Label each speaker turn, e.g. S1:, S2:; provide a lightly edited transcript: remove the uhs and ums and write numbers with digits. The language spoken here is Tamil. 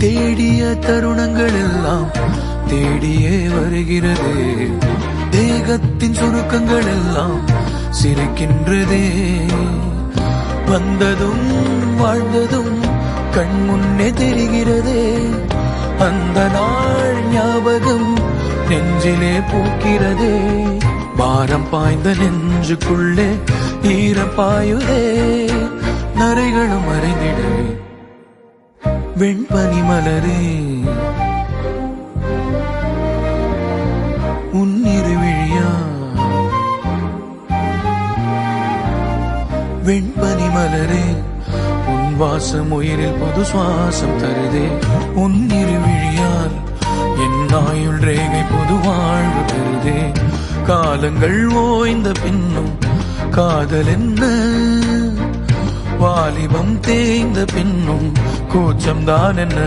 S1: தேடிய தருணங்கள் எல்லாம் தேடியே வருகிறது. தேகத்தின் சுருக்கங்கள் எல்லாம் சிரிக்கின்றதே. வந்ததும் வாழ்ந்ததும் கண் முன்னே தெரிகிறதே. அந்த நாள் ஞாபகம் நெஞ்சிலே பூக்கிறதே. பாரம் பாய்ந்த நெஞ்சுக்குள்ளே ஈரம் பாயுதே. நரைகளும் மறைந்திடவே வெண்பனி மலரே உன்னிருவிழியா. வெண்பனி மலரே உன் வாசம் உயிரில் புது சுவாசம் தருதே. உன்னிருவிழியால் என் ஆயுள் ரேகை புது வாழ்வு தருதே. காலங்கள் ஓய்ந்த பின்னும் காதல் என்ன, வாலிபம் தேய்ந்த பின்னும் கூச்சம்தான் என்ன.